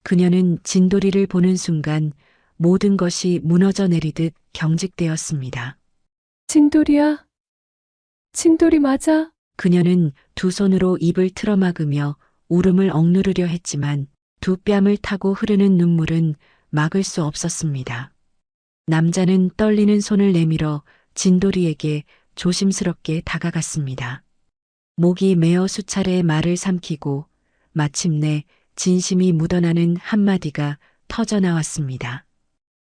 그녀는 진돌이를 보는 순간 모든 것이 무너져 내리듯 경직되었습니다.
진돌이야? 진돌이 맞아?
그녀는 두 손으로 입을 틀어막으며 울음을 억누르려 했지만 두 뺨을 타고 흐르는 눈물은 막을 수 없었습니다. 남자는 떨리는 손을 내밀어 진돌이에게 조심스럽게 다가갔습니다. 목이 메어 수차례 말을 삼키고 마침내 진심이 묻어나는 한마디가 터져나왔습니다.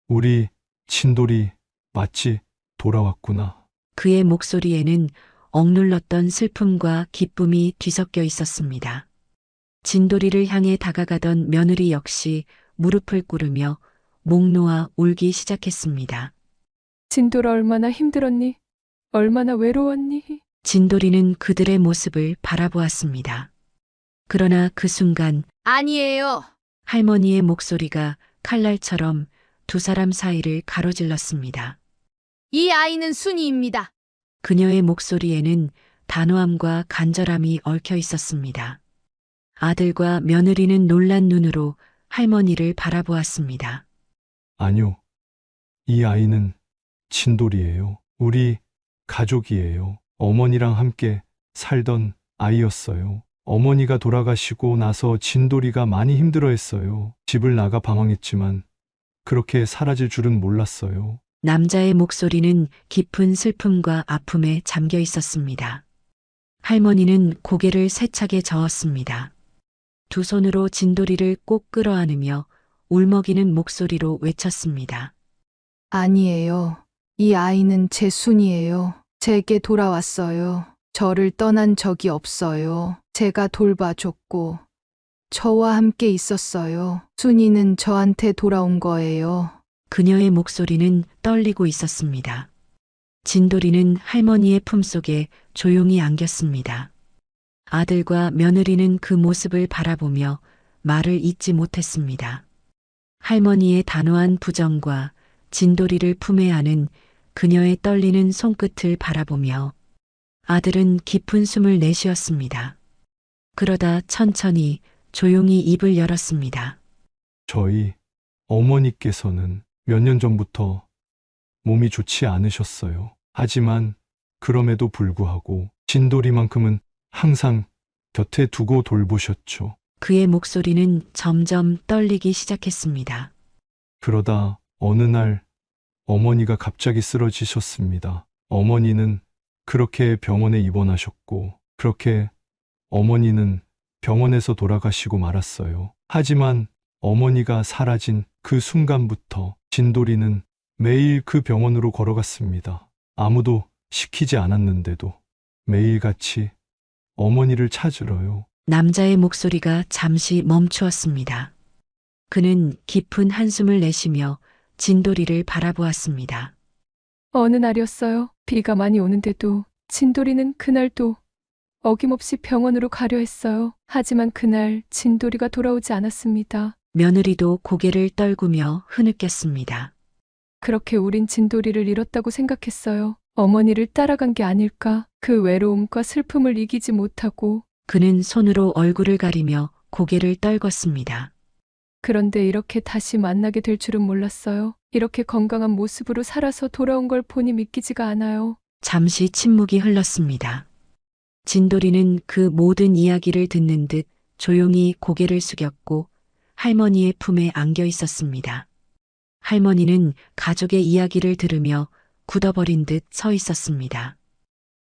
우리 진돌이 마치 돌아왔구나.
그의 목소리에는 억눌렀던 슬픔과 기쁨이 뒤섞여 있었습니다. 진돌이를 향해 다가가던 며느리 역시 무릎을 꿇으며 목 놓아 울기 시작했습니다.
진돌아 얼마나 힘들었니? 얼마나 외로웠니?
진돌이는 그들의 모습을 바라보았습니다. 그러나 그 순간
아니에요.
할머니의 목소리가 칼날처럼 두 사람 사이를 가로질렀습니다.
이 아이는 순이입니다.
그녀의 목소리에는 단호함과 간절함이 얽혀 있었습니다. 아들과 며느리는 놀란 눈으로 할머니를 바라보았습니다.
아니요. 이 아이는 진돌이에요. 우리 가족이에요. 어머니랑 함께 살던 아이였어요. 어머니가 돌아가시고 나서 진돌이가 많이 힘들어했어요. 집을 나가 방황했지만 그렇게 사라질 줄은 몰랐어요.
남자의 목소리는 깊은 슬픔과 아픔에 잠겨 있었습니다. 할머니는 고개를 세차게 저었습니다. 두 손으로 진돌이를 꼭 끌어안으며 울먹이는 목소리로 외쳤습니다.
아니에요. 이 아이는 제 순이에요. 제게 돌아왔어요. 저를 떠난 적이 없어요. 제가 돌봐줬고 저와 함께 있었어요. 순이는 저한테 돌아온 거예요.
그녀의 목소리는 떨리고 있었습니다. 진돌이는 할머니의 품속에 조용히 안겼습니다. 아들과 며느리는 그 모습을 바라보며 말을 잇지 못했습니다. 할머니의 단호한 부정과 진돌이를 품에 안은 그녀의 떨리는 손끝을 바라보며 아들은 깊은 숨을 내쉬었습니다. 그러다 천천히 조용히 입을 열었습니다.
저희 어머니께서는 몇 년 전부터 몸이 좋지 않으셨어요. 하지만 그럼에도 불구하고 진돌이만큼은 항상 곁에 두고 돌보셨죠.
그의 목소리는 점점 떨리기 시작했습니다.
그러다 어느 날 어머니가 갑자기 쓰러지셨습니다. 어머니는 그렇게 병원에 입원하셨고, 그렇게 어머니는 병원에서 돌아가시고 말았어요. 하지만 어머니가 사라진 그 순간부터 진돌이는 매일 그 병원으로 걸어갔습니다. 아무도 시키지 않았는데도 매일같이 어머니를 찾으러요.
남자의 목소리가 잠시 멈추었습니다. 그는 깊은 한숨을 내쉬며 진돌이를 바라보았습니다.
어느 날이었어요. 비가 많이 오는데도 진돌이는 그날도 어김없이 병원으로 가려 했어요. 하지만 그날 진돌이가 돌아오지 않았습니다.
며느리도 고개를 떨구며 흐느꼈습니다.
그렇게 우린 진돌이를 잃었다고 생각했어요. 어머니를 따라간 게 아닐까. 그 외로움과 슬픔을 이기지 못하고.
그는 손으로 얼굴을 가리며 고개를 떨궜습니다.
그런데 이렇게 다시 만나게 될 줄은 몰랐어요. 이렇게 건강한 모습으로 살아서 돌아온 걸 보니 믿기지가 않아요.
잠시 침묵이 흘렀습니다. 진돌이는 그 모든 이야기를 듣는 듯 조용히 고개를 숙였고 할머니의 품에 안겨 있었습니다. 할머니는 가족의 이야기를 들으며 굳어버린 듯 서 있었습니다.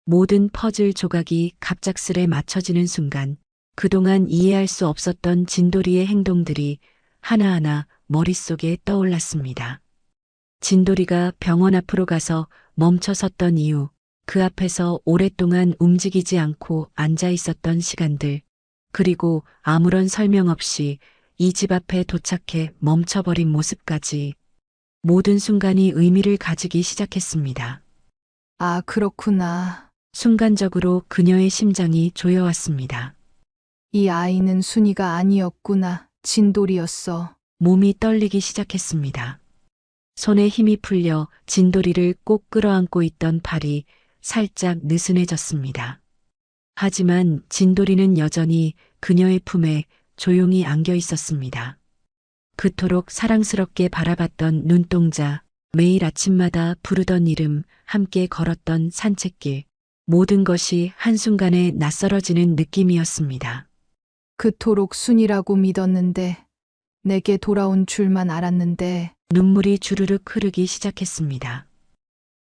모든 퍼즐 조각이 갑작스레 맞춰지는 순간 그동안 이해할 수 없었던 진돌이의 행동들이 하나하나 머릿속에 떠올랐습니다. 진돌이가 병원 앞으로 가서 멈춰 섰던 이유, 그 앞에서 오랫동안 움직이지 않고 앉아 있었던 시간들, 그리고 아무런 설명 없이 이 집 앞에 도착해 멈춰버린 모습까지 모든 순간이 의미를 가지기 시작했습니다.
아, 그렇구나.
순간적으로 그녀의 심장이 조여왔습니다.
이 아이는 순이가 아니었구나. 진돌이었어.
몸이 떨리기 시작했습니다. 손에 힘이 풀려 진돌이를 꼭 끌어안고 있던 팔이 살짝 느슨해졌습니다. 하지만 진돌이는 여전히 그녀의 품에 조용히 안겨 있었습니다. 그토록 사랑스럽게 바라봤던 눈동자, 매일 아침마다 부르던 이름, 함께 걸었던 산책길, 모든 것이 한순간에 낯설어지는 느낌이었습니다.
그토록 순이라고 믿었는데, 내게 돌아온 줄만 알았는데,
눈물이 주르륵 흐르기 시작했습니다.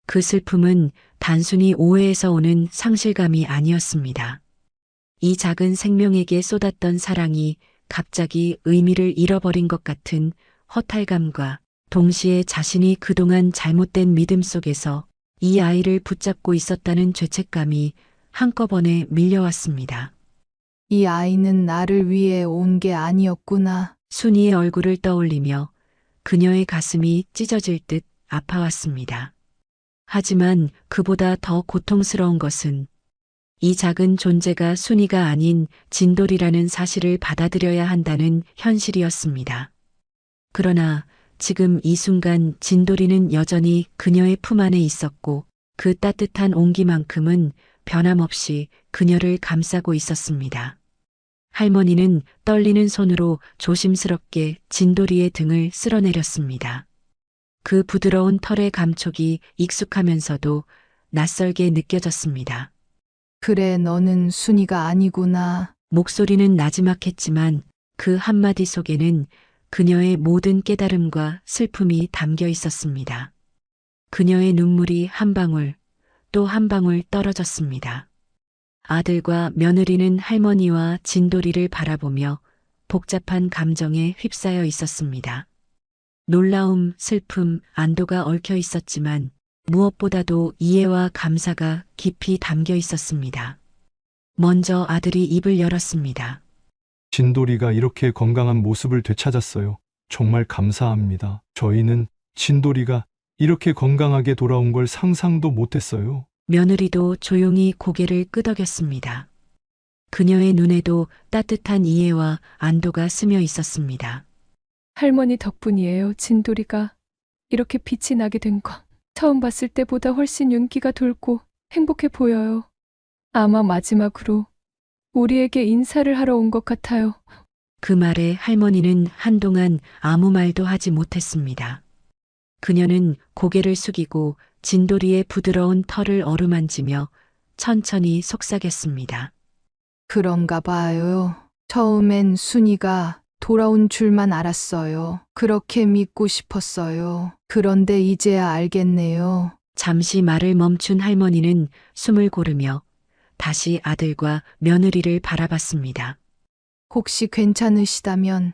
그 슬픔은 단순히 오해에서 오는 상실감이 아니었습니다. 이 작은 생명에게 쏟았던 사랑이 갑자기 의미를 잃어버린 것 같은 허탈감과 동시에 자신이 그동안 잘못된 믿음 속에서 이 아이를 붙잡고 있었다는 죄책감이 한꺼번에 밀려왔습니다.
이 아이는 나를 위해 온 게 아니었구나.
순이의 얼굴을 떠올리며 그녀의 가슴이 찢어질 듯 아파왔습니다. 하지만 그보다 더 고통스러운 것은 이 작은 존재가 순이가 아닌 진돌이라는 사실을 받아들여야 한다는 현실이었습니다. 그러나 지금 이 순간 진돌이는 여전히 그녀의 품 안에 있었고 그 따뜻한 온기만큼은 변함없이 그녀를 감싸고 있었습니다. 할머니는 떨리는 손으로 조심스럽게 진돌이의 등을 쓸어내렸습니다. 그 부드러운 털의 감촉이 익숙하면서도 낯설게 느껴졌습니다.
그래, 너는 순이가 아니구나.
목소리는 나지막했지만 그 한마디 속에는 그녀의 모든 깨달음과 슬픔이 담겨 있었습니다. 그녀의 눈물이 한 방울 또 한 방울 떨어졌습니다. 아들과 며느리는 할머니와 진돌이를 바라보며 복잡한 감정에 휩싸여 있었습니다. 놀라움, 슬픔, 안도가 얽혀 있었지만 무엇보다도 이해와 감사가 깊이 담겨 있었습니다. 먼저 아들이 입을 열었습니다.
진돌이가 이렇게 건강한 모습을 되찾았어요. 정말 감사합니다. 저희는 진돌이가 이렇게 건강하게 돌아온 걸 상상도 못했어요.
며느리도 조용히 고개를 끄덕였습니다. 그녀의 눈에도 따뜻한 이해와 안도가 스며 있었습니다.
할머니 덕분이에요. 진돌이가 이렇게 빛이 나게 된 건. 처음 봤을 때보다 훨씬 윤기가 돌고 행복해 보여요. 아마 마지막으로 우리에게 인사를 하러 온 것 같아요.
그 말에 할머니는 한동안 아무 말도 하지 못했습니다. 그녀는 고개를 숙이고 진돌이의 부드러운 털을 어루만지며 천천히 속삭였습니다.
그런가 봐요. 처음엔 순이가 돌아온 줄만 알았어요. 그렇게 믿고 싶었어요. 그런데 이제야 알겠네요.
잠시 말을 멈춘 할머니는 숨을 고르며 다시 아들과 며느리를 바라봤습니다.
혹시 괜찮으시다면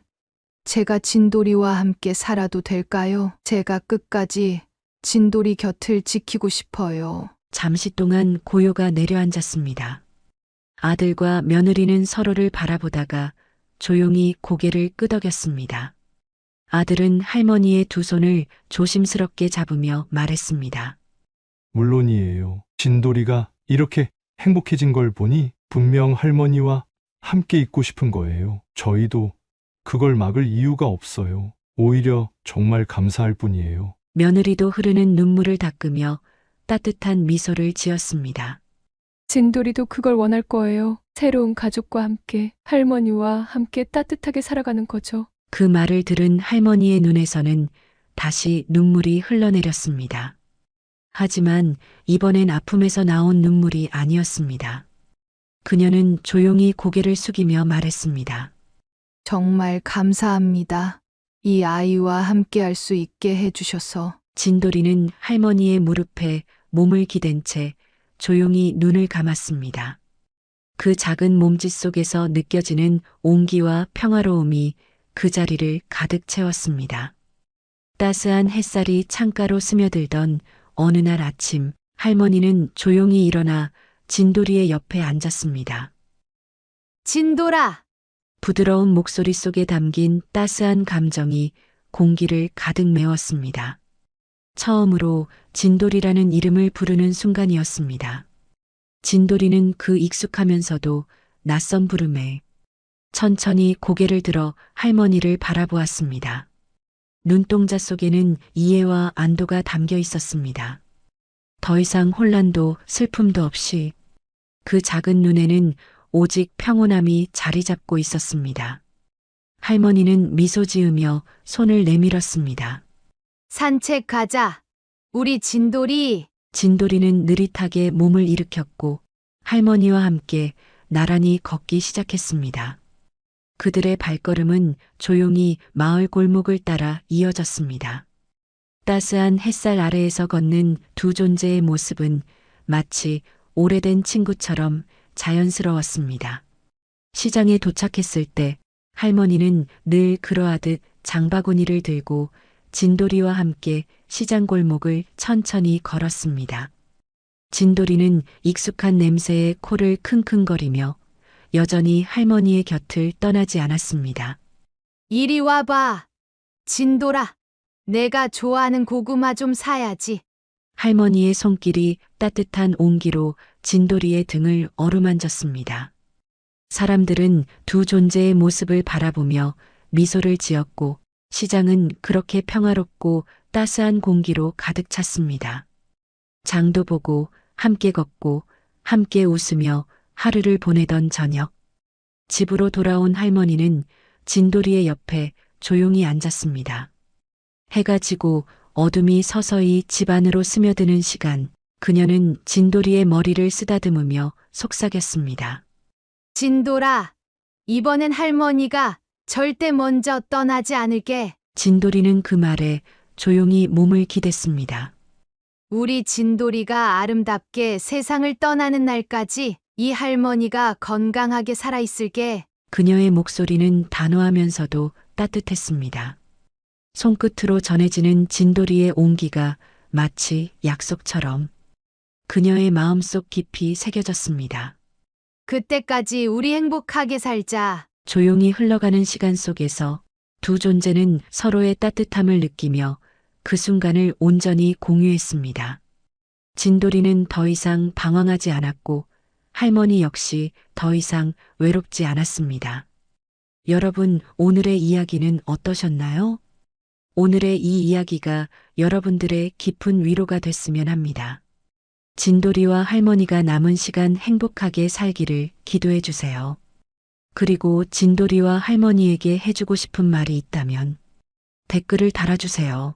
제가 진돌이와 함께 살아도 될까요? 제가 끝까지 진돌이 곁을 지키고 싶어요.
잠시 동안 고요가 내려앉았습니다. 아들과 며느리는 서로를 바라보다가 조용히 고개를 끄덕였습니다. 아들은 할머니의 두 손을 조심스럽게 잡으며 말했습니다.
물론이에요. 진돌이가 이렇게 행복해진 걸 보니 분명 할머니와 함께 있고 싶은 거예요. 저희도 그걸 막을 이유가 없어요. 오히려 정말 감사할 뿐이에요.
며느리도 흐르는 눈물을 닦으며 따뜻한 미소를 지었습니다.
진돌이도 그걸 원할 거예요. 새로운 가족과 함께 할머니와 함께 따뜻하게 살아가는 거죠.
그 말을 들은 할머니의 눈에서는 다시 눈물이 흘러내렸습니다. 하지만 이번엔 아픔에서 나온 눈물이 아니었습니다. 그녀는 조용히 고개를 숙이며 말했습니다.
정말 감사합니다. 이 아이와 함께 할 수 있게 해주셔서.
진돌이는 할머니의 무릎에 몸을 기댄 채 조용히 눈을 감았습니다. 그 작은 몸짓 속에서 느껴지는 온기와 평화로움이 그 자리를 가득 채웠습니다. 따스한 햇살이 창가로 스며들던 어느 날 아침, 할머니는 조용히 일어나 진돌이의 옆에 앉았습니다.
진돌아!
부드러운 목소리 속에 담긴 따스한 감정이 공기를 가득 메웠습니다. 처음으로 진돌이라는 이름을 부르는 순간이었습니다. 진돌이는 그 익숙하면서도 낯선 부름에 천천히 고개를 들어 할머니를 바라보았습니다. 눈동자 속에는 이해와 안도가 담겨 있었습니다. 더 이상 혼란도 슬픔도 없이 그 작은 눈에는 오직 평온함이 자리 잡고 있었습니다. 할머니는 미소 지으며 손을 내밀었습니다.
산책 가자. 우리 진돌이.
진돌이는 느릿하게 몸을 일으켰고 할머니와 함께 나란히 걷기 시작했습니다. 그들의 발걸음은 조용히 마을 골목을 따라 이어졌습니다. 따스한 햇살 아래에서 걷는 두 존재의 모습은 마치 오래된 친구처럼 자연스러웠습니다. 시장에 도착했을 때 할머니는 늘 그러하듯 장바구니를 들고 진돌이와 함께 시장 골목을 천천히 걸었습니다. 진돌이는 익숙한 냄새에 코를 킁킁거리며 여전히 할머니의 곁을 떠나지 않았습니다.
이리 와봐. 진돌아. 내가 좋아하는 고구마 좀 사야지.
할머니의 손길이 따뜻한 온기로 진돌이의 등을 어루만졌습니다. 사람들은 두 존재의 모습을 바라보며 미소를 지었고 시장은 그렇게 평화롭고 따스한 공기로 가득 찼습니다. 장도 보고 함께 걷고 함께 웃으며 하루를 보내던 저녁. 집으로 돌아온 할머니는 진돌이의 옆에 조용히 앉았습니다. 해가 지고 어둠이 서서히 집 안으로 스며드는 시간, 그녀는 진돌이의 머리를 쓰다듬으며 속삭였습니다.
진돌아. 이번엔 할머니가 절대 먼저 떠나지 않을게.
진돌이는 그 말에 조용히 몸을 기댔습니다.
우리 진돌이가 아름답게 세상을 떠나는 날까지 이 할머니가 건강하게 살아있을게.
그녀의 목소리는 단호하면서도 따뜻했습니다. 손끝으로 전해지는 진돌이의 온기가 마치 약속처럼 그녀의 마음속 깊이 새겨졌습니다.
그때까지 우리 행복하게 살자.
조용히 흘러가는 시간 속에서 두 존재는 서로의 따뜻함을 느끼며 그 순간을 온전히 공유했습니다. 진돌이는 더 이상 방황하지 않았고 할머니 역시 더 이상 외롭지 않았습니다. 여러분, 오늘의 이야기는 어떠셨나요? 오늘의 이 이야기가 여러분들의 깊은 위로가 됐으면 합니다. 진돌이와 할머니가 남은 시간 행복하게 살기를 기도해 주세요. 그리고 진돌이와 할머니에게 해주고 싶은 말이 있다면 댓글을 달아주세요.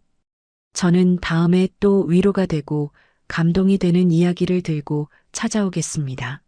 저는 다음에 또 위로가 되고 감동이 되는 이야기를 들고 찾아오겠습니다.